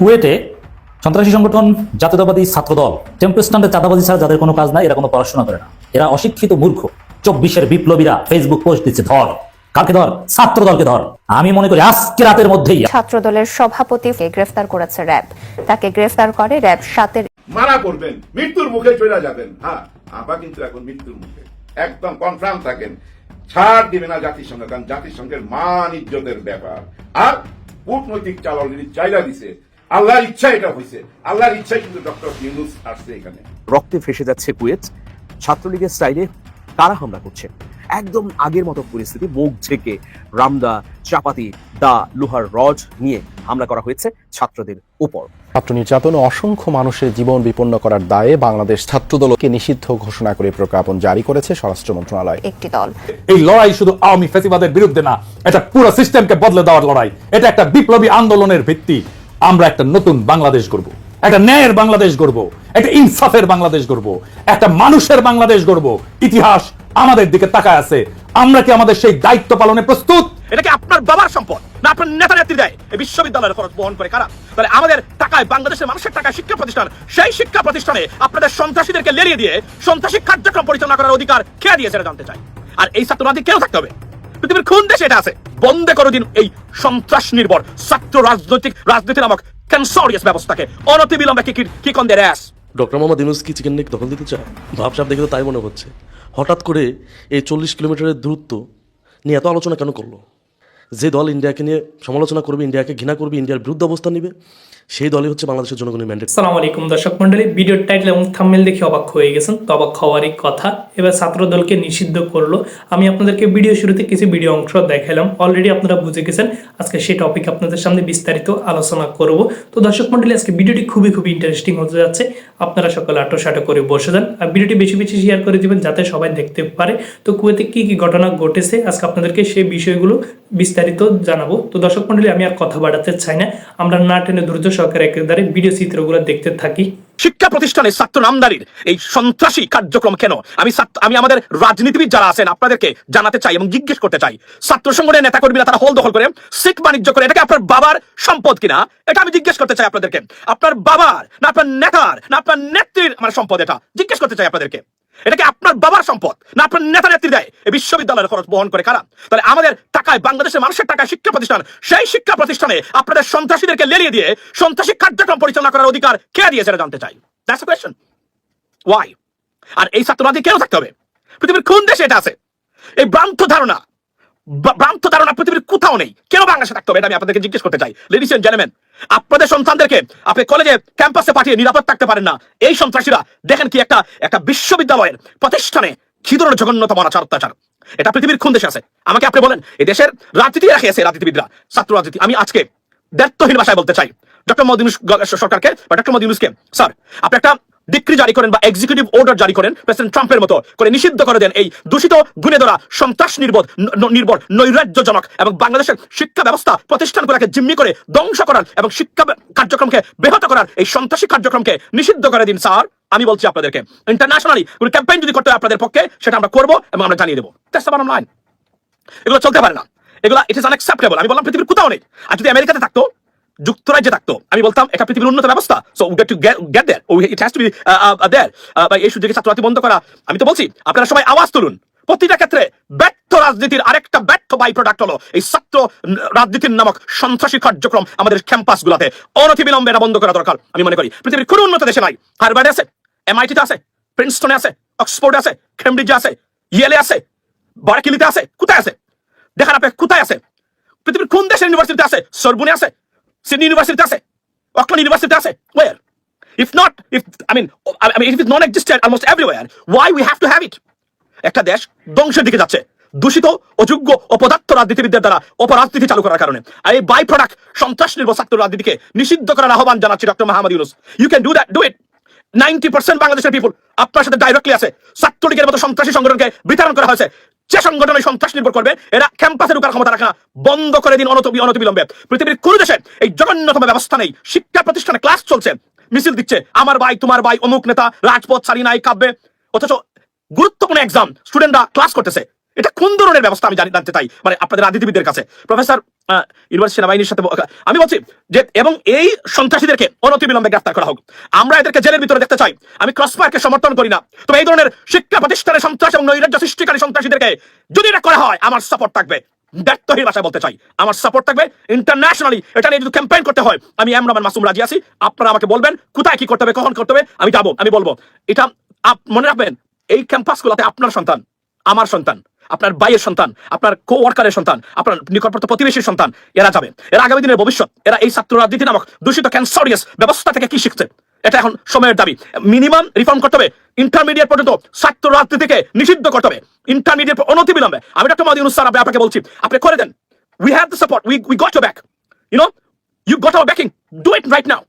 কুয়েটে সন্ত্রাসী সংগঠন জাতীয়তাবাদী ছাত্রদল টেম্পেস্টান্টে চাঁদাবাজি ছাড়া যাদের কোনো কাজ নাই, এরা কোনো পড়াশোনা করে না, এরা অশিক্ষিত মূর্খ। 24-এর বিপ্লবীরা ফেসবুক পোস্ট দিচ্ছে, ধর কাকে ধর, ছাত্রদলকে ধর। আমি মনে করি আজকে রাতের মধ্যেই ছাত্রদলের সভাপতিকে গ্রেফতার করেছে র্যাব। তাকে গ্রেফতার করে র্যাব 7-এর। মারা করবেন, মৃত্যুর মুখে চলে যাবেন। হ্যাঁ, আপা কিন্তু এখন মৃত্যুর মুখে একদম কনফার্ম থাকেন, ছাড় দিবে না জাতিসংঘ, কারণ জাতিসংঘের মান ইজ্জতের ব্যাপার। আর কূটনৈতিক চাল অলরেডি চাইলা দিছে, আল্লাহর ইচ্ছা এটা হয়েছে, আল্লাহর ইচ্ছাই কিন্তু ডক্টর ইউনূস আসছে এখানে। রক্তে ফেসে যাচ্ছে কুয়েত, ছাত্রলীগের স্টাইলে কারা হামলা করছে, একদম আগের মতো পরিস্থিতি। মুখ ঝেঁকে রামদা, চাপাতি, দা, লোহার রড নিয়ে হামলা করা হয়েছে ছাত্রদের উপর। ছাত্র নির্যাতন ও অসংখ্য মানুষের জীবন বিপন্ন করার দায়ে বাংলাদেশ ছাত্রদলকে নিষিদ্ধ ঘোষণা করে প্রজ্ঞাপন জারি করেছে স্বরাষ্ট্র মন্ত্রণালয়। একটি দল। এই লড়াই শুধু আওয়ামী ফ্যাসিবাদের বিরুদ্ধে না, এটা পুরো সিস্টেমকে বদলে দেওয়ার লড়াই। এটা একটা বিপ্লবী আন্দোলনের ভিত্তি। আমরা একটা নতুন বাংলাদেশ গড়ব, একটা ন্যায়ের বাংলাদেশ গড়ব, একটা ইনসাফের বাংলাদেশ গড়ব, একটা মানুষের বাংলাদেশ গড়ব। ইতিহাস আমাদের দিকে তাকায় আছে। আমরা কি আমাদের সেই দায়িত্ব পালনে প্রস্তুত? এটা কি আপনার বাবার সম্পদ না আপনার নেতা নেত্রী দেয়? এই বিশ্ববিদ্যালয়ের খরচ বহন করে কারা? তাহলে আমাদের টাকায়, বাংলাদেশের মানুষের টাকায় শিক্ষা প্রতিষ্ঠান, সেই শিক্ষা প্রতিষ্ঠানে আপনাদের সন্ত্রাসীদেরকে লেলিয়ে দিয়ে সন্ত্রাসী কার্যক্রম পরিচালনা করার অধিকার কে দিয়েছে এটা জানতে চাই। আর এই ছাত্ররাজনীতি কেউ থাকতে হবে? পৃথিবীর কোন দেশে এটা আছে? বন্ধ করে দিন এই সন্ত্রাস নির্ভর ছাত্র রাজনীতি নামক ক্যান্সারিয়াস ব্যবস্থাকে। অনতিবিলম্বে কি কন দেয়ার অ্যাস। ডক্টর মোহাম্মদ ইউনূস কি চিকেন নেক দখল দিতে চায়? ভাবসাব দেখে তো তাই মনে হচ্ছে। হঠাৎ করে এই 40 কিলোমিটারের দূরত্ব নিয়ে এত আলোচনা কেন করলো? যে দল ইন্ডিয়াকে নিয়ে সমালোচনা করবে, ইন্ডিয়াকে ঘৃণা করবে, ইন্ডিয়ার বিরুদ্ধে অবস্থান নেবে, সেই দলই হচ্ছে বাংলাদেশের জনগণের ম্যান্ডেট। আসসালামু আলাইকুম দর্শক মন্ডলী, ভিডিওর টাইটেল এবং থাম্বনেল দেখে অবাক হয়ে গেছেন। তো অবাক হওয়ারই কথা, এবার ছাত্রদলকে নিষিদ্ধ করলো। আমি আপনাদেরকে ভিডিও শুরুতে কিছু ভিডিও অংশ দেখালাম, অলরেডি আপনারা বুঝে গেছেন। আজকে সেই টপিক আপনাদের সামনে বিস্তারিত আলোচনা করব। তো দর্শক মন্ডলী, আজকে ভিডিওটি খুবই ইন্টারেস্টিং হতে যাচ্ছে। আপনারা সকলে আটো করে বসে যান আর ভিডিওটি বেশি শেয়ার করে দিবেন যাতে সবাই দেখতে পারে। তো কুয়েতে কি কি ঘটনা ঘটেছে আজকে আপনাদেরকে সেই বিষয়গুলো বিস্তারিত জানাবো। তো দর্শক মন্ডলী, আমি আর কথা বাড়াতে চাই না, আমরা না টেনে দ্রুত সরকার একেবারে ভিডিও চিত্রগুলো দেখতে থাকি। শিক্ষা প্রতিষ্ঠানে ছাত্র নামদারির এই সন্ত্রাসী কার্যক্রম কেন? আমি আমাদের রাজনীতিবিদ যারা আছেন আপনাদেরকে জানাতে চাই এবং জিজ্ঞেস করতে চাই। ছাত্র সংগঠনের নেতা কর্মীরা তারা হল দখল করে সিট বাণিজ্য করে, এটাকে আপনার বাবার সম্পদ কিনা? এটা আমি জিজ্ঞেস করতে চাই আপনাদেরকে। আপনার বাবার না আপনার নেতার না আপনার নেত্রীর আমার সম্পদ? এটা জিজ্ঞেস করতে চাই আপনাদেরকে। এটা কি আপনার বাবার সম্পদ না আপনার নেতা নেত্রী দেয়? এই বিশ্ববিদ্যালয়ের খরচ বহন করে কারা? তাহলে আমাদের টাকায়, বাংলাদেশের মানুষের টাকায় শিক্ষা প্রতিষ্ঠান, সেই শিক্ষা প্রতিষ্ঠানে আপনাদের সন্ত্রাসীদেরকে লেলিয়ে দিয়ে সন্ত্রাসী কার্যক্রম পরিচালনা করার অধিকার কে দিয়েছে এটা জানতে চাই। That's the question. Why? আর এই ছাত্ররাজনীতি কেন থাকতে হবে? পৃথিবীর কোন দেশে এটা আছে? এই ভ্রান্ত ধারণা পৃথিবীর কোথাও নেই। কেন বাংলাদেশে থাকতে হবে? এটা আমি আপনাদেরকে জিজ্ঞেস করতে চাই। লেডিস এন্ড জেন্টলম্যান, আপনাদের সন্তানদেরকে আপনি কলেজে, ক্যাম্পাসে পাঠিয়ে নিরাপদ থাকতে পারেন না। এই সন্ত্রাসীরা দেখেন কি একটা বিশ্ববিদ্যালয়ের প্রতিষ্ঠানে কি ধরনের জঘন্যতম অত্যাচার। এটা পৃথিবীর কোন দেশে আছে? আমাকে আপনি বলেন। এই দেশের রাজনীতি রাখিয়েছে রাজনীতিবিদরা, ছাত্র রাজনীতি। আমি আজকে দায়িত্বহীন ভাষায় বলতে চাই ডক্টর মোহাম্মদ ইউনূস সরকারকে বা ডক্টর মোহাম্মদ ইউনূসকে, স্যার আপনি একটা ডিক্রি জারি করেন বা এক্সিকিউটিভ অর্ডার জারি করেন প্রেসিডেন্ট ট্রাম্পের মতো করে, নিষিদ্ধ করে দেন এই দূষিত গুণে ধরা সন্ত্রাস নির্ভর নৈরাজ্যজনক এবং বাংলাদেশের শিক্ষা ব্যবস্থা প্রতিষ্ঠানগুলোকে জিম্মি করে ধ্বংস করার এবং শিক্ষা কার্যক্রমকে ব্যাহত করার এই সন্ত্রাসী কার্যক্রমকে নিষিদ্ধ করে দিন স্যার। আমি বলছি আপনাদেরকে, ইন্টারন্যাশনালি কোনো ক্যাম্পেইন যদি করতে হয় আপনাদের পক্ষে, সেটা আমরা করবো এবং আমরা জানিয়ে দেবো। That's the bottom line. এগুলো চলতে পারে না, এগুলো ইট ইজ আনএক্সেপ্টেবল। আমি বললাম পৃথিবীর কোথাও নেই। আর যদি আমেরিকাতে থাকতো, যুক্তরাজ্যে থাকতো, আমি বলতাম এটা পৃথিবীর উন্নত ব্যবস্থা। So we get to get there, it has to be there. এই সুযোগে ছাত্ররাজনীতি বন্ধ করা। আমি তো বলছি আপনারা সবাই আওয়াজ তুলুন। প্রতিটা ক্ষেত্রে ব্যর্থ রাজনীতির আরেকটা ব্যর্থ বাই প্রোডাক্ট হলো এই ছাত্র রাজনীতির নামক সন্ত্রাসী কার্যক্রম আমাদের ক্যাম্পাসগুলোতে। অনতিবিলম্বে এটা বন্ধ করা দরকার। আমি মনে করি পৃথিবীর কোনো উন্নত দেশে নাই। হার্ভার্ডে আছে, এমআইটিতে আছে, প্রিন্সটনে আছে, অক্সফোর্ডে আছে, কেমব্রিজে আছে, ইয়েলে আছে, বার্কলিতে আছে। কোথায় আছে দেখান আপনি? কোথায় আছে? পৃথিবীর কোন দেশের ইউনিভার্সিটিতে আছে? সরবনে আছে, সিডনি ইউনিভার্সিটি আছে, অক্সফোর্ড ইউনিভার্সিটি আছে। Where? If it's non-existent almost everywhere, why we have to have it? একটা দেশ ধ্বংসের দিকে যাচ্ছে দূষিত, অযোগ্য, অপদার্থ রাজনীতিবিদদের দ্বারা অপরাজনীতি চালু করার কারণে। আর এই বাই প্রোডাক্ট সন্ত্রাস নির্ভর ছাত্র রাজনীতিকে নিষিদ্ধ করার আহ্বান জানাচ্ছি doctor Muhammad Yunus. You can do it. 90% বাংলাদেশের পিপল আপনার সাথে ডাইরেক্টলি আছে। ছাত্রলীগের মতো সন্ত্রাসী সংগঠনকে বিতরণ করা হয়েছে। যে সংগঠন সন্ত্রাস নির্ভর করবে, এরা ক্যাম্পাসে ঢোকার ক্ষমতা রাখে না। বন্ধ করে দিন অনতিবিলম্বে। পৃথিবীর কোন দেশে এই জঘন্যতম ব্যবস্থা নেই। শিক্ষা প্রতিষ্ঠানে ক্লাস চলছে, মিছিল দিচ্ছে, আমার ভাই তোমার ভাই অমুক নেতা রাজপথ ছাড়ি নাই কাব্যে, অথচ গুরুত্বপূর্ণ এক্সাম স্টুডেন্টরা ক্লাস করতেছে। এটা কোন ধরনের ব্যবস্থা আমি জানতে চাই, মানে আপনাদের রাজনীতিবিদদের কাছে। প্রফেসর ইউনিভার্সিটি সেনাবাহিনীর সাথে আমি বলছি যে এবং এই সন্ত্রাসীদেরকে অনতিবিলম্বে গ্রেফতার করা হোক। আমরা এদেরকে জেলের ভিতরে দেখতে চাই। আমি ক্রসফায়ারকে সমর্থন করি না, তবে এই ধরনের শিক্ষা প্রতিষ্ঠানের সন্ত্রাস এবং নৈরাজ্য সৃষ্টিকারী সন্ত্রাসীদেরকে যদি এটা করা হয় আমার সাপোর্ট থাকবে। ব্যর্থহীন ভাষায় বলতে চাই, আমার সাপোর্ট থাকবে ইন্টারন্যাশনালি। এটা নিয়ে যদি ক্যাম্পেইন করতে হয় আমি এম রহমান মাসুম রাজি আছি। আপনারা আমাকে বলবেন কোথায় কি করতে হবে, কখন করতে হবে, আমি যাবো, আমি বলবো। এটা মনে রাখবেন, এই ক্যাম্পাসগুলোতে আপনার সন্তান, আমার সন্তান, আপনার ভাইয়ের সন্তান, আপনার কো ওয়ার্কারের সন্তান, আপনার নিকটবর্তী প্রতিবেশীর সন্তান, এরা যাবে। এরা আগামী দিনের ভবিষ্যৎ। এরা এই ছাত্র রাজনীতি নামক দূষিত ক্যান্সারিয়াস ব্যবস্থা থেকে কি শিখছে, এটা এখন সময়ের দাবি। মিনিমাম রিফর্ম করতে হবে, ইন্টারমিডিয়েট পর্যন্ত ছাত্র রাজনীতিকে নিষিদ্ধ করতে হবে, ইন্টারমিডিয়েট অনতিবিলম্বে। আমি ডক্টর মোহাম্মদ ইউনূস স্যার আপনাকে বলছি, আপনি করে দেন। We have the support, we got your back, you got our backing, do it right now.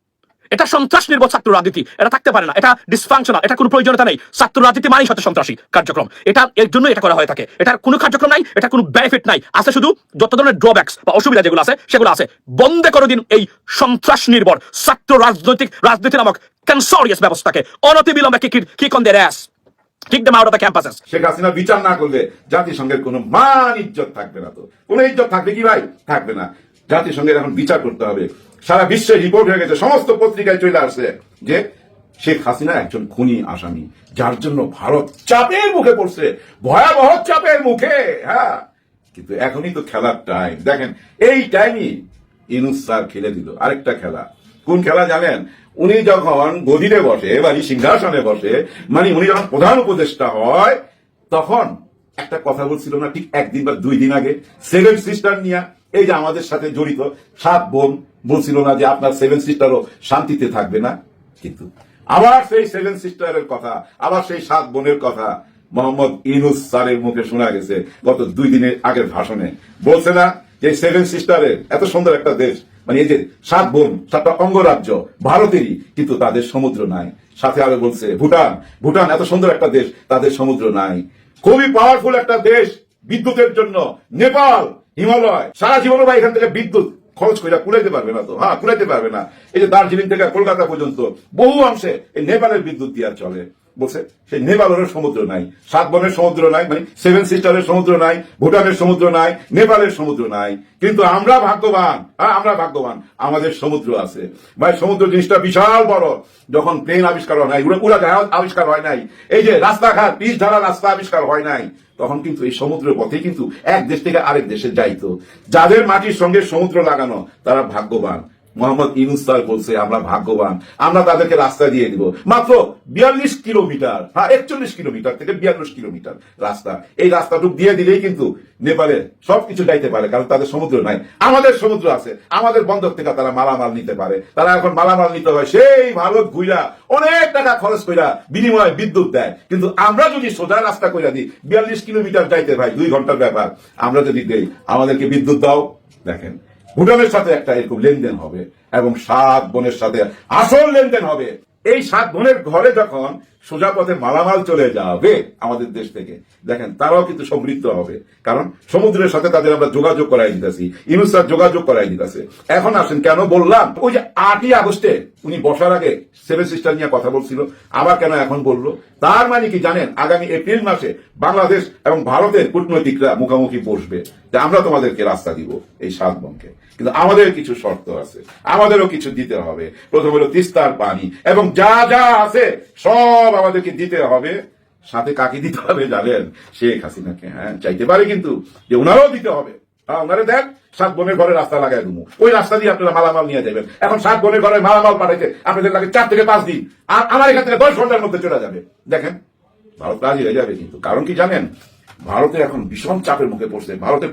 এটা সন্ত্রাস নির্ভর ছাত্র রাজনীতি, এটা থাকতে পারে না, এটা ডিসফাংশনাল, এটা কোনো প্রয়োজনীয়তা নেই। ছাত্র রাজনীতি মানেই হচ্ছে সন্ত্রাসী কার্যক্রম, এটা এর জন্য এটা করা হয়ে থাকে। এটার কোনো কার্যক্রম নাই, এটা কোনো বেনিফিট নাই, আছে শুধু যত ধরনের ড্রব্যাকস বা অসুবিধা যেগুলো আছে সেগুলো আছে। বন্ধ করে দিন এই সন্ত্রাস নির্ভর ছাত্র রাজনীতি নামক ক্যান্সারিয়াস ব্যবস্থাকে অনতিবিলম্বে kick on their ass, kick them out of the campuses. Sheikh Hasina বিচার না করলে জাতিসংঘের কোনো মান ইজ্জত থাকবে না। তো কোনো ইজ্জত থাকবে কি ভাই? থাকবে না। জাতিসংঘের এখন বিচার করতে হবে। সারা বিশ্বে রিপোর্ট হয়ে গেছে, সমস্ত পত্রিকায় চলে আসছে যে শেখ হাসিনা একজন খুনি আসামি, যার জন্য ভারত চাপের মুখে পড়ছে, ভয়াবহ চাপের মুখে। হ্যাঁ, কিন্তু এখনই তো খেলার টাইম। দেখেন, এই টাইমই ইউনূস স্যার খেলে দিল আরেকটা খেলা। কোন খেলা জানেন? উনি যখন গদিতে বসে, মানে সিংহাসনে বসে, মানে উনি যখন প্রধান উপদেষ্টা হয়, তখন একটা কথা বলছিল না ঠিক একদিন বা 2 দিন আগে, 7 সিস্টার নিয়ে, এই যে আমাদের সাথে জড়িত 7 বোন, বলছিল না যে আপনার 7 সিস্টারও শান্তিতে থাকবে না। কিন্তু আবার সেই 7 সিস্টারের কথা, আবার সেই 7 বোনের কথা মোহাম্মদ ইউনূস স্যারের মুখে শোনা গেছে গত 2 দিনের আগের ভাষণে। বলছে না যে 7 সিস্টারের এত সুন্দর একটা দেশ, মানে এই যে 7 বোন, 7টা অঙ্গরাজ্য ভারতেরই, কিন্তু তাদের সমুদ্র নাই। সাথে আরো বলছে ভুটান এত সুন্দর একটা দেশ, তাদের সমুদ্র নাই। খুবই পাওয়ারফুল একটা দেশ বিদ্যুতের জন্য নেপাল, হিমালয়, সারা জীবনও বা এখান থেকে বিদ্যুৎ খরচ করে কুলাইতে পারবে না। তো হ্যাঁ, কুলাইতে পারবে না। এই যে দার্জিলিং থেকে কলকাতা পর্যন্ত বহু অংশে এই নেপালের বিদ্যুৎ দিয়ে চলে। বলছে সেই নেপালের সমুদ্র নাই, 7 বোনের সমুদ্র নাই, মানে 7 সিস্টারের সমুদ্র নাই, ভুটানের সমুদ্র নাই, নেপালের সমুদ্র নাই। কিন্তু আমরা ভাগ্যবান, আমরা ভাগ্যবান, আমাদের সমুদ্র আছে ভাই। সমুদ্র জিনিসটা বিশাল বড়। যখন প্লেন আবিষ্কার হয় নাই, উড়াজাহাজ আবিষ্কার হয় নাই, এই যে রাস্তাঘাট, পিচ ঢালা রাস্তা আবিষ্কার হয় নাই, তখন কিন্তু এই সমুদ্রের পথে কিন্তু এক দেশ থেকে আরেক দেশে যাইতো। যাদের মাটির সঙ্গে সমুদ্র লাগানো তারা ভাগ্যবান। মোহাম্মদ ইউনূস স্যার বলছে আমরা ভাগ্যবান, আমরা তাদেরকে রাস্তা দিয়ে দিব। মাত্র 42 কিলোমিটার, 41 কিলোমিটার থেকে 42 কিলোমিটার রাস্তা। এই রাস্তাটুকু দিয়ে দিলেই কিন্তু নেপালে সবকিছু যাইতে পারে, কারণ তাদের সমুদ্র নাই। আমাদের সমুদ্র আছে, আমাদের বন্দর থেকে তারা মালামাল নিতে পারে। তারা এখন মালামাল নিতে হয় সেই ভারত ঘুরা অনেক টাকা খরচ কইরা বিনিময়ে বিদ্যুৎ দেয়। কিন্তু আমরা যদি সোজা রাস্তা কইরা দিই, 42 কিলোমিটার যাইতে ভাই 2 ঘন্টার ব্যাপার, আমরা যদি দেই আমাদেরকে বিদ্যুৎ দাও। দেখেন, ভুটানের সাথে একটা এরকম লেনদেন হবে এবং 7 বোনের সাথে আসল লেনদেন হবে। এই 7 বোনের ঘরে যখন সোজা পথে মালামাল চলে যাবে আমাদের দেশ থেকে, দেখেন তারাও কিন্তু সমৃদ্ধ হবে, কারণ সমুদ্রের সাথে তাদের আমরা যোগাযোগ করাই দিতেছি। ইউনূস স্যার যোগাযোগ করাই দিতেছে। এখন আসেন কেন বললাম, ওই যে 8ই আগস্টে উনি বসার আগে 7 সিস্টার নিয়ে কথা বলছিল, আবার কেন এখন বললো? তার মানে কি জানেন, আগামী এপ্রিল মাসে বাংলাদেশ এবং ভারতের কূটনৈতিকরা মুখোমুখি বসবে যে আমরা তোমাদেরকে রাস্তা দিব এই 7 বোনকে, কিন্তু আমাদের কিছু শর্ত আছে, আমাদেরও কিছু দিতে হবে। প্রথম হলো তিস্তার পানি এবং যা যা আছে সব আমাদেরকে দিতে হবে। সাথে কাকে দিতে হবে জানেন? শেখ হাসিনাকে। হ্যাঁ, চাইতে পারে কিন্তু যে ওনারাও দিতে হবে। ওনারে দেখ 7 বোনের ঘরে রাস্তা লাগাই দেবো, ওই রাস্তা দিয়ে আপনারা মালামাল নিয়ে যাবেন। এখন 7 বোনের ঘরে মালামাল পাঠাইতে আপনাদের লাগে 4 থেকে 5 দিন, আর আমার এখান থেকে 10 ঘন্টার মধ্যে চলে যাবে। দেখেন, ভারত রাজি হয়ে যাবে। কিন্তু কারণ কি জানেন? ভারতে এখন ভীষণ চাপের মুখে পড়ছে। ভারতের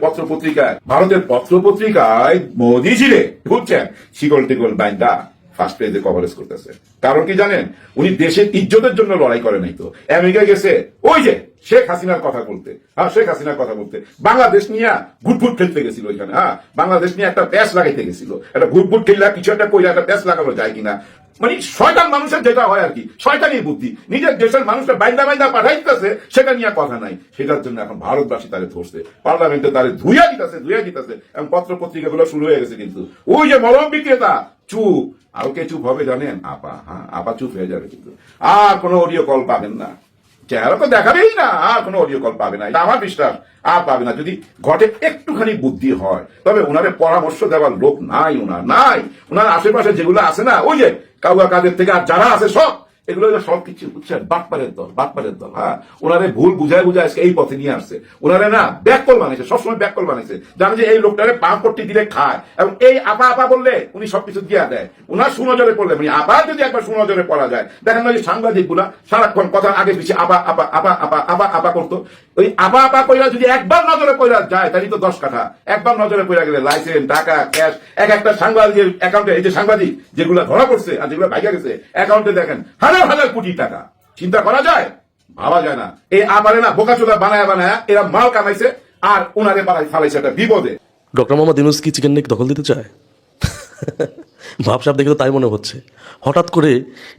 পত্র পত্রিকায় মোদিজিরে বুঝছেন শিকল টিকল বাইন্দা ফার্স্ট পেজে কভারেজ করতেছে। কারণ কি জানেন? উনি দেশের ইজ্জতের জন্য লড়াই করে নাই তো আমেরিকা গেছে ওই যে শেখ হাসিনার কথা বলতে। শেখ হাসিনার কথা বলতে বাংলাদেশ নিয়ে ঘুটঘুট খেলতে গেছিল ওইখানে। বাংলাদেশ নিয়ে একটা প্যাচ লাগাইতে গেছিল। একটা ঘুটঘুট খেললা কিছু একটা কইলা একটা প্যাচ লাগানো যায় কিনা, মানে শয়তান মানুষের যেটা হয় আর কি, শয়তানি বুদ্ধি। নিজের দেশের মানুষটা বাইন্দা পাঠাইতেছে, সেটা নিয়ে কথা নাই। সেটার জন্য এখন ভারতবাসী তারে ধরছে, পার্লামেন্টে তারে ধুইয়া দিতেছে এবং পত্র পত্রিকাগুলো শুরু হয়ে গেছে। কিন্তু ওই যে মলম বিক্রেতা চুপ, আর কে চুপ হবে জানেন? আপা। আপা চুপ হয়ে যাবে, কিন্তু আর কোনো অডিও কল পাবেন না। চেহারা তো দেখাবেই না, আর কোনো অডিও কল পাবে না, এটা আমার বিশ্বাস। আর পাবে না যদি ঘটে একটুখানি বুদ্ধি হয়। তবে ওনারে পরামর্শ দেওয়ার লোক নাই, ওনার আশেপাশে যেগুলো আছে না, ওই যে কাউয়া কাদের থেকে আর যারা আছে সব, এগুলো সব কিছু বুঝছেন বাটপারের দল। হ্যাঁ, ওনারে ভুল বুঝায় আজকে এই পথে নিয়ে আসছে। ওনারে না ব্যাককল বানাইছে, সবসময় ব্যাককল বানাইছে, জানে যে এই লোকটারে পা পট্টি দিলে খায়, এবং এই আপা বললে উনি সবকিছু দিয়া দেয়। ওনার সুনজরে পড়লে মানে আবার যদি একবার সুনজরে পড়া যায়, দেখেন না যে সাংবাদিক গুলা সারাক্ষণ কথা আগে পিছিয়ে আপা করতো, ওই আপা কইরা যদি একবার নজরে পড়া যায় তাহলে তো 10 কাঠা। একবার নজরে পড়া গেলে লাইসেন্স, টাকা, ক্যাশ, একটা সাংবাদিকের অ্যাকাউন্টে, এই যে সাংবাদিক যেগুলো ধরা পড়ছে আর যেগুলো ভাইগা গেছে অ্যাকাউন্টে দেখেন হাজার কোটি টাকা। চিন্তা করা যায়? ভাবা যায় না। এই আবারে না বোকাচোদা বানায় এরা মাল কামাইছে, আর উনারে ফালাইছে একটা বিপদে। ডক্টর মোহাম্মদ ইউনূস কি চিকেন নেক দখল দিতে চায়? ভাবসাব দেখে তো তাই মনে হচ্ছে। হঠাৎ করে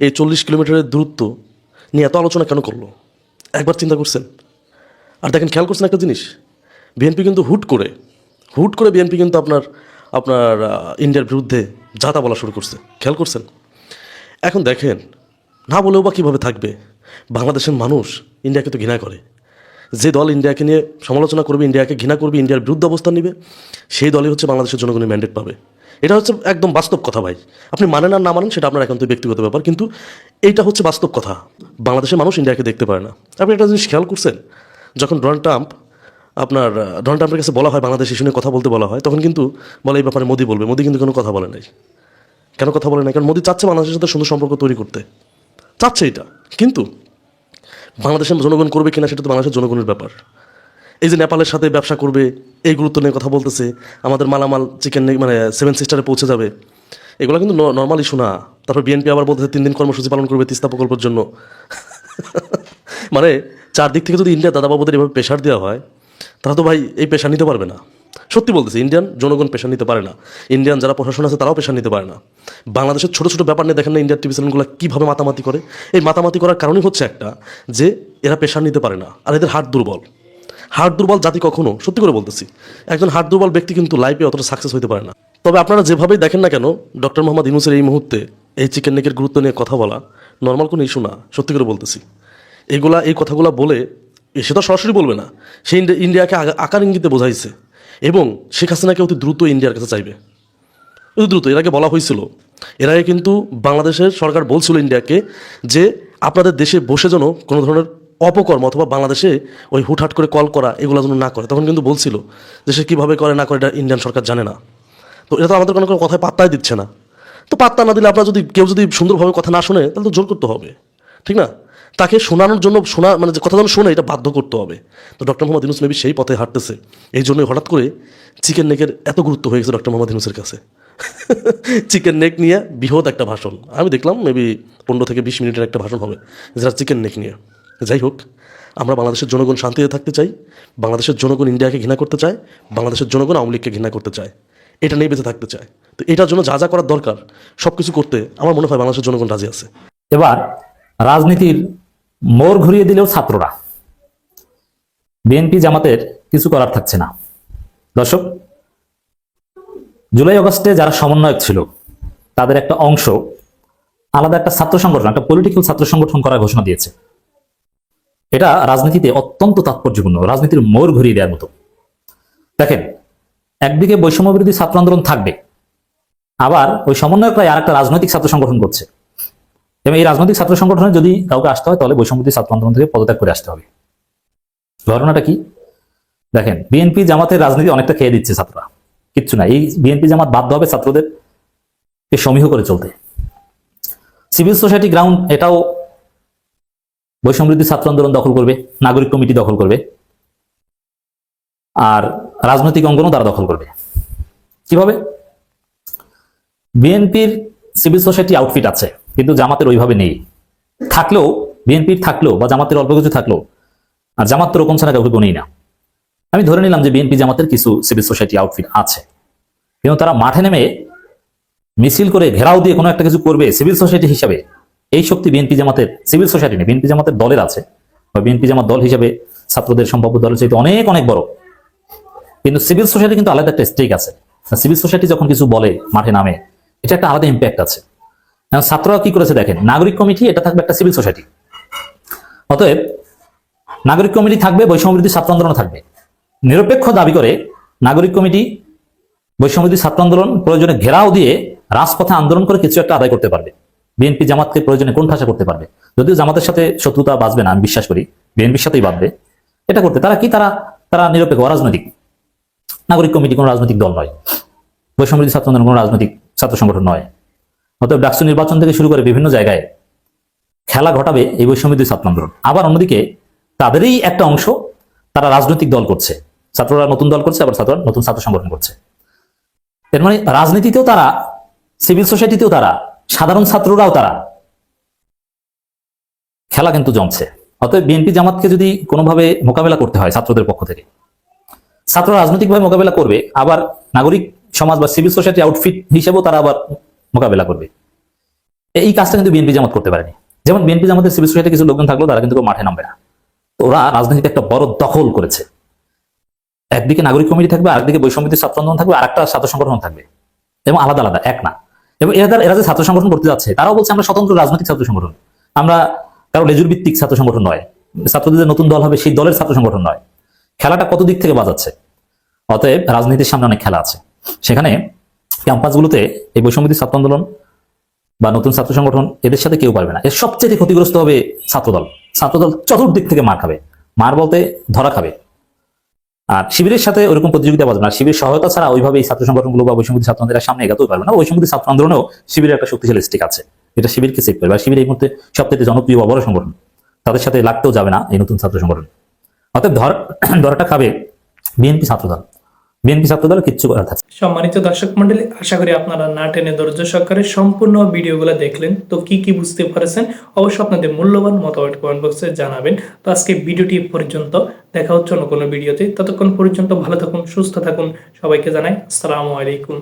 এই 40 কিলোমিটারের দূরত্ব নিয়ে এত আলোচনা কেন করলো? একবার চিন্তা করছেন? আর দেখেন, খেয়াল করছেন একটা জিনিস, বিএনপি কিন্তু হুট করে বিএনপি কিন্তু আপনার ইন্ডিয়ার বিরুদ্ধে যাতা বলা শুরু করছে। খেয়াল করছেন? এখন দেখেন, না বলেও বা কীভাবে থাকবে? বাংলাদেশের মানুষ ইন্ডিয়াকে তো ঘৃণা করে। যে দল ইন্ডিয়াকে নিয়ে সমালোচনা করবে, ইন্ডিয়াকে ঘৃণা করবে, ইন্ডিয়ার বিরুদ্ধে অবস্থান নেবে, সেই দলই হচ্ছে বাংলাদেশের জনগণের ম্যান্ডেট পাবে। এটা হচ্ছে একদম বাস্তব কথা ভাই। আপনি মানেন আর না মানেন সেটা আপনার একান্ত ব্যক্তিগত ব্যাপার, কিন্তু এইটা হচ্ছে বাস্তব কথা। বাংলাদেশের মানুষ ইন্ডিয়াকে দেখতে পারে না। আপনি একটা জিনিস খেয়াল করছেন, যখন ডোনাল্ড ট্রাম্পের কাছে বলা হয় বাংলাদেশ ইস্যু নিয়ে কথা বলতে বলা হয়, তখন কিন্তু বলে এই ব্যাপারে মোদি বলবে। মোদি কিন্তু কোনো কথা বলে নাই। কেন কথা বলে নাই? কারণ মোদি চাচ্ছে বাংলাদেশের সাথে সুন্দর সম্পর্ক তৈরি করতে, চাচ্ছে এটা। কিন্তু বাংলাদেশের জনগণ করবে কিনা সেটা তো বাংলাদেশের জনগণের ব্যাপার। এই যে নেপালের সাথে ব্যবসা করবে এই গুরুত্ব নিয়ে কথা বলতেছে, আমাদের মালামাল চিকেন মানে 7 সিস্টারে পৌঁছে যাবে, এগুলো কিন্তু নর্মাল ইস্যু না। তারপর বিএনপি আবার বলতেছে 3 দিন কর্মসূচি পালন করবে তিস্তা প্রকল্পের জন্য। মানে চারদিক থেকে যদি ইন্ডিয়া দাদাবাবুদের এভাবে প্রেশার দেওয়া হয়, তারা তো ভাই এই প্রেশার নিতে পারবে না। সত্যি বলতেছে, ইন্ডিয়ান জনগণ প্রেশার নিতে পারে না, ইন্ডিয়ান যারা প্রশাসন আছে তারাও প্রেশার নিতে পারে না। বাংলাদেশের ছোটো ছোটো ব্যাপার নিয়ে দেখেন না ইন্ডিয়ার টিভি চ্যানেলগুলো কীভাবে মাতামাতি করে। এই মাতামাতি করার কারণই হচ্ছে একটা, যে এরা প্রেশার নিতে পারে না, আর এদের হার্ট দুর্বল জাতি কখনো, সত্যি করে বলতেছি, একজন হার্ট দুর্বল ব্যক্তি কিন্তু লাইফে অতটা সাকসেস হতে পারে না। তবে আপনারা যেভাবেই দেখেন না কেন, ডক্টর মোহাম্মদ ইউনূসের এই মুহূর্তে এই চিকেন নেকের গুরুত্ব নিয়ে কথা বলা নর্মাল কোনো ইস্যু না। সত্যি করে বলতেছি, এই কথাগুলো বলে সে তো সরাসরি বলবে না, সে ইন্ডিয়াকে আকার ইঙ্গিতে বোঝাইছে, এবং শেখ হাসিনাকে অতি দ্রুত ইন্ডিয়ার কাছে চাইবে, অতি দ্রুত। এর আগে বলা হয়েছিল, এর আগে কিন্তু বাংলাদেশের সরকার বলছিল ইন্ডিয়াকে যে আপনাদের দেশে বসে যেন কোনো ধরনের অপকর্ম অথবা বাংলাদেশে ওই হুটহাট করে কল করা এগুলো যেন না করে। তখন কিন্তু বলছিল যে সে কীভাবে করে না করে এটা ইন্ডিয়ান সরকার জানে না। তো এটা তো আমাদের কোনো কথায় পাত্তাই দিচ্ছে না। তো পাত্তা না দিলে আপনার কেউ যদি সুন্দরভাবে কথা না শোনে, তাহলে তো জোর করতে হবে, ঠিক না? তাকে শোনানোর জন্য মানে যে কথা যেন শোনে, এটা বাধ্য করতে হবে। তো ডক্টর মোহাম্মদ ইউনূস মেবি সেই পথে হাঁটতেছে। এই জন্যই হঠাৎ করে চিকেন নেকের এত গুরুত্ব হয়ে গেছে ডক্টর মোহাম্মদ ইউনূসের কাছে। চিকেন নেক নিয়ে বৃহৎ একটা ভাষণ আমি দেখলাম, মেবি 15 থেকে 20 মিনিটের একটা ভাষণ হবে যেটা চিকেন নেক নিয়ে। যাই হোক, আমরা বাংলাদেশের জনগণ শান্তিতে থাকতে চাই, বাংলাদেশের জনগণ ইন্ডিয়াকে ঘৃণা করতে চায়, বাংলাদেশের জনগণ আওয়ামী লীগকে ঘৃণা করতে চায়, এটা নিয়ে বেঁচে থাকতে চায়। তো এটার জন্য যা করার দরকার সব কিছু করতে আমার মনে হয় বাংলাদেশের জনগণ রাজি আছে। এবার রাজনীতির মোড় ঘুরিয়ে দিলেও ছাত্ররা, বিএনপি জামাতের কিছু করার থাকছে না। দর্শক, জুলাই আগস্টে যারা সমন্বয়ক ছিল তাদের একটা অংশ আলাদা একটা ছাত্র সংগঠন, একটা পলিটিক্যাল ছাত্র সংগঠন করার ঘোষণা দিয়েছে। এটা রাজনীতিতে অত্যন্ত তাৎপর্যপূর্ণ, রাজনীতির মোড় ঘুরিয়ে দেওয়ার মতো। দেখেন, একদিকে বৈষম্য বিরোধী ছাত্র আন্দোলন থাকবে, আবার ওই সমন্বয়করাই আর একটা রাজনৈতিক ছাত্র সংগঠন করছে, এবং এই রাজনৈতিক ছাত্র সংগঠনে যদি কাউকে আসতে হয় তাহলে বৈষম্য বিরোধী ছাত্র আন্দোলন থেকে পদত্যাগ করে আসতে হবে। ঘটনাটা কি দেখেন, বিএনপি জামাতের রাজনীতি অনেকটা খেয়ে দিচ্ছে ছাত্ররা, কিচ্ছু না। এই বিএনপি জামাত বাধ্য হবে ছাত্রদেরকে সমীহ করে চলতে। সিভিল সোসাইটি গ্রাউন্ড, এটাও বৈষম্য বিরোধী ছাত্র আন্দোলন দখল করবে, নাগরিক কমিটি দখল করবে, আর রাজনৈতিক অঙ্গনও তারা দখল করবে। কিভাবে? বিএনপির সিভিল সোসাইটি আউটফিট আছে, কিন্তু জামাতের ওইভাবে নেই। থাকলেও, বিএনপির থাকলেও বা জামাতের অল্প কিছু থাকলেও, আর জামাত তো রকম ছাড়া কাউকে গুনেই না। আমি ধরে নিলাম যে বিএনপি জামাতের কিছু সিভিল সোসাইটি আউটফিট আছে, কিন্তু তারা মাঠে নেমে মিছিল করে ঘেরাও দিয়ে কোনো একটা কিছু করবে সিভিল সোসাইটি হিসাবে, এই শক্তি বিএনপি জামাতের সিভিল সোসাইটি নেই, বিএনপি জামাতের দলের আছে, বা বিএনপি জামাত দল হিসাবে ছাত্রদের সম্ভাব্য দলের চাইতে অনেক অনেক বড়। কিন্তু সিভিল সোসাইটি কিন্তু আলাদা একটা স্টেক আছে। সিভিল সোসাইটি যখন কিছু বলে, মাঠে নামে, এটা একটা আলাদা ইম্প্যাক্ট আছে। ছাত্ররা কি করেছে দেখেন, নাগরিক কমিটি এটা থাকবে একটা সিভিল সোসাইটি। অতএব নাগরিক কমিটি থাকবে, বৈষম্যবিরোধী ছাত্র আন্দোলন থাকবে। নিরপেক্ষ দাবি করে নাগরিক কমিটি বৈষম্যবিরোধী ছাত্র আন্দোলন প্রয়োজনে ঘেরাও দিয়ে রাজপথে আন্দোলন করে কিছু একটা আদায় করতে পারবে। বিএনপি জামাতকে প্রয়োজনে কোণঠাসা করতে পারবে। যদিও জামাতের সাথে শত্রুতা বাঁচবে না, আমি বিশ্বাস করি বিএনপির সাথেই বাঁধবে। এটা করতে তারা কি, তারা নিরপেক্ষ, অরাজনৈতিক। নাগরিক কমিটি কোনো রাজনৈতিক দল নয়, বৈষম্যবিরোধী ছাত্র আন্দোলন কোনো রাজনৈতিক ছাত্র সংগঠন নয়। অতএব ডাকসু নির্বাচন থেকে শুরু করে বিভিন্ন জায়গায় খেলা ঘটাবে এই বৈষম্যবিরোধী ছাত্র আন্দোলন। আবার অন্যদিকে তাদেরই একটা অংশ তারা রাজনৈতিক দল করছে, ছাত্ররা নতুন দল করছে, আবার ছাত্ররা নতুন ছাত্র সংগঠন করছে। এর মানে রাজনীতিতেও তারা, সিভিল সোসাইটিতেও তারা, সাধারণ ছাত্ররাও তারা। খেলা কিন্তু জমছে। অতএব বিএনপি জামাতকে যদি কোনোভাবে মোকাবেলা করতে হয় ছাত্রদের পক্ষ থেকে, ছাত্ররা রাজনৈতিকভাবে মোকাবেলা করবে, আবার নাগরিক সমাজ বা সিভিল সোসাইটি আউটফিট হিসেবেও তারা আবার মোকাবেলা করবে। এই কাজটা কিন্তু বিএনপি জামাত করতে পারেনি। যেমন বিএনপি জামাতের সিভিল সোসাইটি কিছু লোকজন থাকলেও তারা কিন্তু মাঠে নামবে না। তো ওরা রাজনীতিতে একটা বড় দখল করেছে। একদিকে নাগরিক কমিটি থাকবে, আরেকদিকে বৈষম্যবিরোধী ছাত্র আন্দোলন থাকবে, আর একটা ছাত্র সংগঠন থাকবে, এবং আলাদা আলাদা, এক না। এবং এরা যে ছাত্র সংগঠন করতে যাচ্ছে তারাও বলছে আমরা স্বতন্ত্র রাজনৈতিক ছাত্র সংগঠন, আমরা কারো লেজুর ভিত্তিক ছাত্র সংগঠন নয়, ছাত্রদের নতুন দল হবে সেই দলের ছাত্র সংগঠন নয়। খেলাটা কত দিক থেকে বাজাচ্ছে। অতএব রাজনীতির সামনে অনেক খেলা আছে। সেখানে ক্যাম্পাসগুলোতে এই বৈষম্যবিরোধী ছাত্র আন্দোলন বা নতুন ছাত্র সংগঠন এদের সাথে কেউ পারবে না। এর সবচেয়ে ক্ষতিগ্রস্ত হবে ছাত্রদল। ছাত্রদল চতুর্দিক থেকে মার খাবে, মার বলতে ধরা খাবে। আর শিবিরের সাথে ওরকম প্রতিযোগিতা বাজবে না। শিবির সহায়তা ছাড়া ওইভাবে এই ছাত্র সংগঠনগুলো বা বৈষম্যবিরোধী ছাত্র আন্দোলনের সামনে এগাতেও পারবে না। বৈষম্যবিরোধী ছাত্র আন্দোলনেও শিবিরের একটা শক্তিশালী স্টিক আছে, এটা শিবিরকে সেভ করবে। আর শিবির এই মুহূর্তে সবথেকে জনপ্রিয় বা বড় সংগঠন, তাদের সাথে লাগতেও যাবে না এই নতুন ছাত্র সংগঠন। অতএব ধরাটা খাবে বিএনপি ছাত্রদল। বিএনপি ছাত্রদল কিচ্ছু করার থাকছে। সম্মানিত দর্শক মন্ডলী, আশা করি আপনারা না টেনে ধৈর্য সহকারে সম্পূর্ণ ভিডিওগুলো দেখলেন। তো কি কি বুঝতে পারছেন অবশ্যই আপনাদের মূল্যবান মতামত কমেন্ট বক্সে জানাবেন। তো আজকে ভিডিওটি পর্যন্ত, দেখা হচ্ছে অন্য কোনো ভিডিওতে। ততক্ষণ পর্যন্ত ভালো থাকুন, সুস্থ থাকুন। সবাইকে জানাই আসসালামু আলাইকুম।